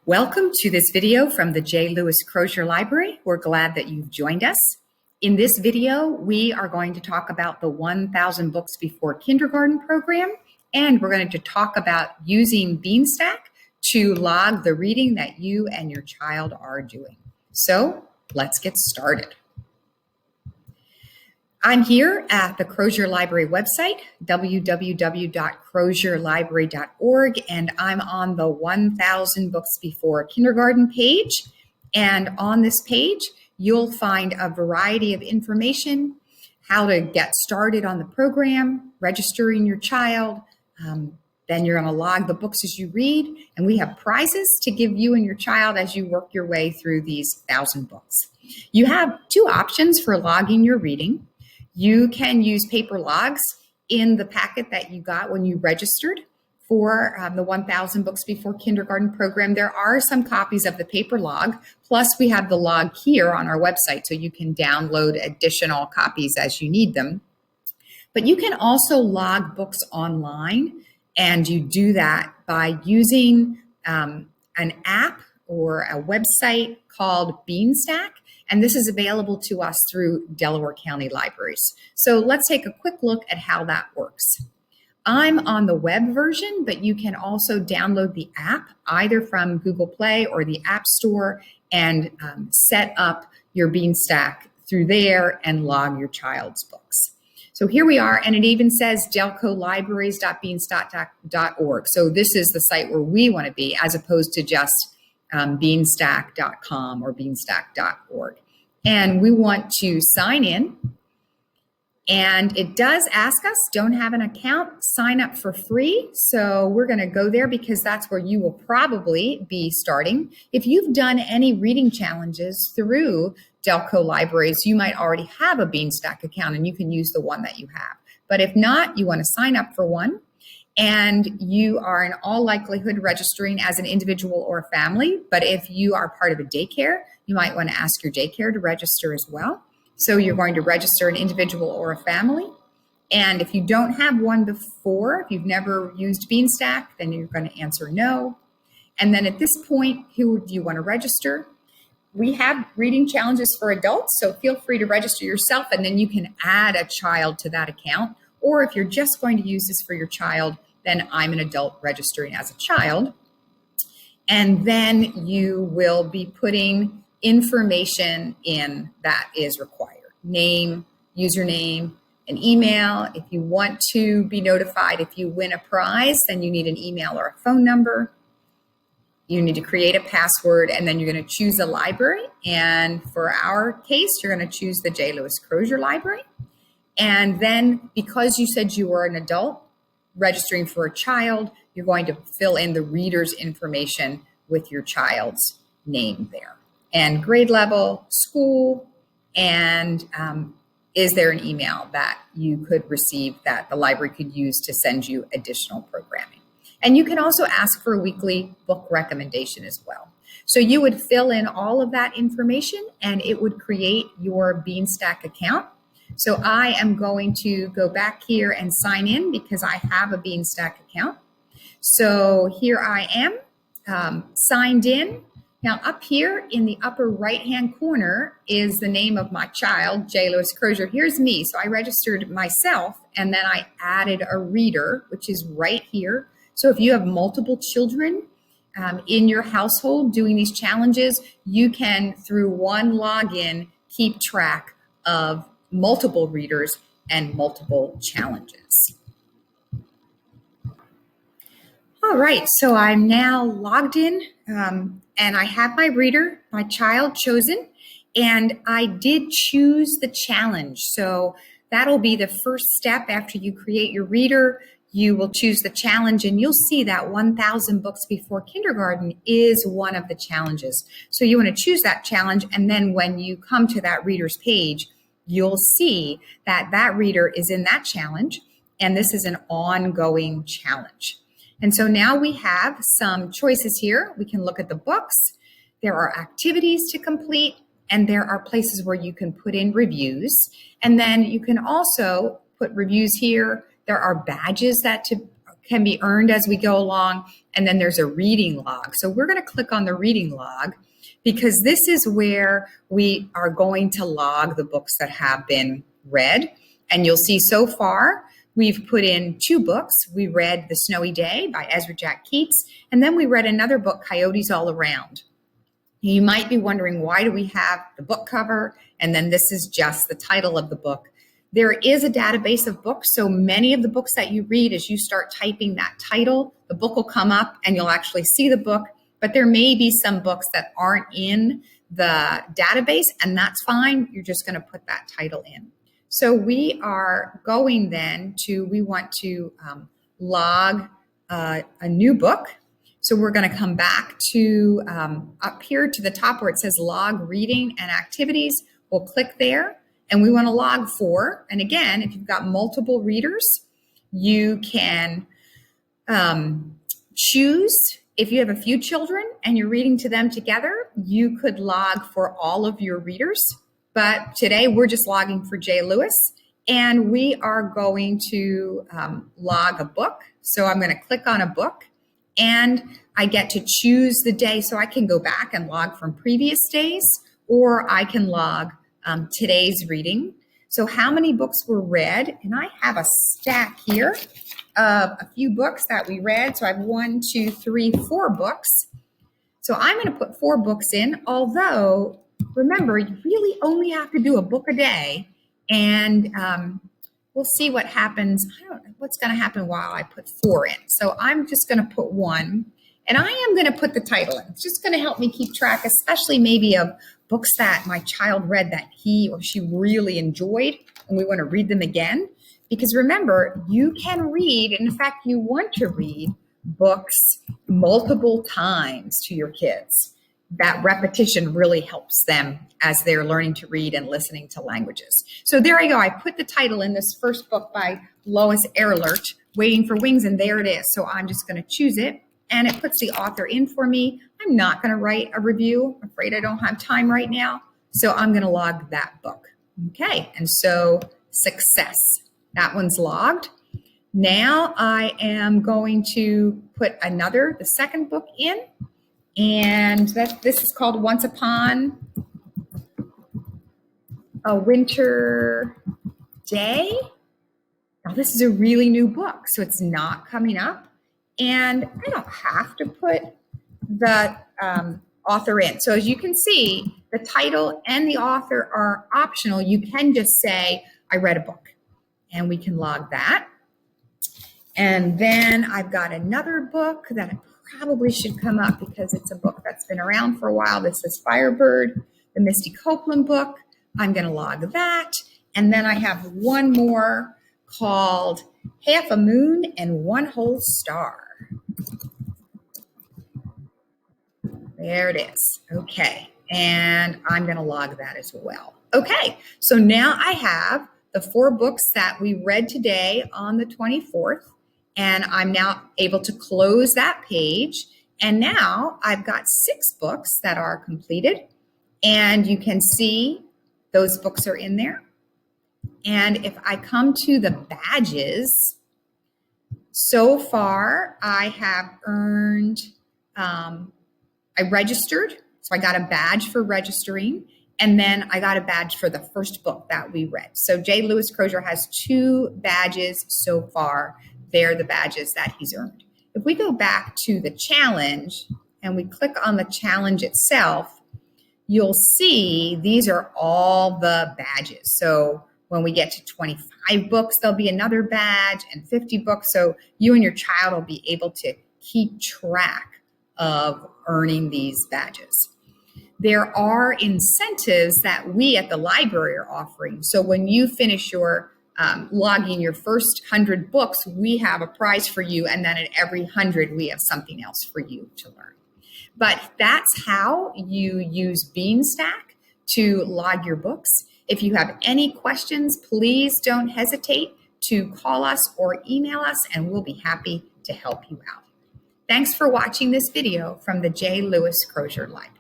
Welcome to this video from the J. Lewis Crozier Library. We're glad that you've joined us. In this video, we are going to talk about the 1,000 Books Before Kindergarten program, and we're going to talk about using Beanstack to log the reading that you and your child are doing. So let's get started. I'm here at the Crozier Library website, www.crozierlibrary.org, and I'm on the 1,000 Books Before Kindergarten page. And on this page, you'll find a variety of information, how to get started on the program, registering your child. Then you're going to log the books as you read, and we have prizes to give you and your child as you work your way through these 1,000 books. You have two options for logging your reading. You can use paper logs in the packet that you got when you registered for the 1,000 Books Before Kindergarten program. There are some copies of the paper log, plus we have the log here on our website, so you can download additional copies as you need them. But you can also log books online, and you do that by using an app or a website called Beanstack. And this is available to us through Delaware County Libraries. So let's take a quick look at how that works. I'm on the web version, but you can also download the app either from Google Play or the App Store and set up your Beanstack through there and log your child's books. So here we are, and it even says delcolibraries.beanstack.org. So this is the site where we want to be, as opposed to just beanstack.com or beanstack.org. And we want to sign in. And it does ask us, don't have an account, sign up for free. So we're going to go there because that's where you will probably be starting. If you've done any reading challenges through Delco Libraries, you might already have a Beanstack account and you can use the one that you have. But if not, you want to sign up for one. And you are in all likelihood registering as an individual or a family. But if you are part of a daycare, you might want to ask your daycare to register as well. So you're going to register an individual or a family. And if you don't have one before, if you've never used Beanstack, then you're going to answer no. And then at this point, who do you want to register? We have reading challenges for adults, so feel free to register yourself, and then you can add a child to that account. Or if you're just going to use this for your child, then I'm an adult registering as a child. And then you will be putting information in that is required. Name, username, an email. If you want to be notified if you win a prize, then you need an email or a phone number. You need to create a password, and then you're going to choose a library. And for our case, you're going to choose the J. Lewis Crozier Library. And then because you said you were an adult registering for a child, you're going to fill in the reader's information with your child's name there. And grade level, school, and is there an email that you could receive that the library could use to send you additional programming. And you can also ask for a weekly book recommendation as well. So you would fill in all of that information and it would create your Beanstack account. So I am going to go back here and sign in because I have a Beanstack account. So here I am signed in. Now up here in the upper right-hand corner is the name of my child, J. Lewis Crozier. Here's me. So I registered myself and then I added a reader, which is right here. So if you have multiple children in your household doing these challenges, you can, through one login, keep track of multiple readers and multiple challenges. All right, so I'm now logged in and I have my reader, my child chosen, and I did choose the challenge. So that'll be the first step after you create your reader. You will choose the challenge and you'll see that 1,000 Books Before Kindergarten is one of the challenges. So you want to choose that challenge, and then when you come to that reader's page, you'll see that that reader is in that challenge, and this is an ongoing challenge. And so now we have some choices here. We can look at the books. There are activities to complete, and there are places where you can put in reviews. And then you can also put reviews here. There are badges that can be earned as we go along. And then there's a reading log. So we're going to click on the reading log because this is where we are going to log the books that have been read. And you'll see so far, we've put in 2 books. We read The Snowy Day by Ezra Jack Keats, and then we read another book, Coyotes All Around. You might be wondering, why do we have the book cover? And then this is just the title of the book. There is a database of books, so many of the books that you read, as you start typing that title, the book will come up and you'll actually see the book, but there may be some books that aren't in the database, and that's fine. You're just going to put that title in. So we are going then to, we want to log a new book. So we're going to come back to up here to the top where it says log reading and activities. We'll click there and we want to log 4. And again, if you've got multiple readers, you can choose. If you have a few children and you're reading to them together, you could log for all of your readers. But today we're just logging for J. Lewis, and we are going to log a book. So I'm going to click on a book and I get to choose the day. So I can go back and log from previous days, or I can log today's reading. So how many books were read? And I have a stack here of a few books that we read. So I have 1, 2, 3, 4 books. So I'm going to put 4 books in, although remember, you really only have to do a book a day, and we'll see what happens. I don't know what's going to happen while I put 4 in. So I'm just going to put 1, and I am going to put the title in. It's just going to help me keep track, especially maybe of books that my child read that he or she really enjoyed, and we want to read them again. Because remember, you can read, and in fact, you want to read books multiple times to your kids. That repetition really helps them as they're learning to read and listening to languages. So there I go. I put the title in this first book by Lois Ehrlich, Waiting for Wings, and there it is. So I'm just going to choose it, and it puts the author in for me. I'm not going to write a review. I'm afraid I don't have time right now. So I'm going to log that book. Okay, and so success. That one's logged. Now I am going to put the second book in. And this is called Once Upon a Winter Day. Now, this is a really new book, so it's not coming up. And I don't have to put the author in. So as you can see, the title and the author are optional. You can just say, I read a book, and we can log that. And then I've got another book that probably should come up because it's a book that's been around for a while. This is Firebird, the Misty Copeland book. I'm going to log that. And then I have one more called Half a Moon and One Whole Star. There it is. Okay. And I'm going to log that as well. Okay. So now I have the 4 books that we read today on the 24th. And I'm now able to close that page. And now I've got 6 books that are completed. And you can see those books are in there. And if I come to the badges, so far I have earned, I registered. So I got a badge for registering. And then I got a badge for the first book that we read. So J. Lewis Crozier has 2 badges so far. They're the badges that he's earned. If we go back to the challenge and we click on the challenge itself, you'll see these are all the badges. So when we get to 25 books, there'll be another badge, and 50 books. So you and your child will be able to keep track of earning these badges. There are incentives that we at the library are offering. So when you finish your logging your first 100 books, we have a prize for you. And then at every 100, we have something else for you to learn. But that's how you use Beanstack to log your books. If you have any questions, please don't hesitate to call us or email us, and we'll be happy to help you out. Thanks for watching this video from the J. Lewis Crozier Library.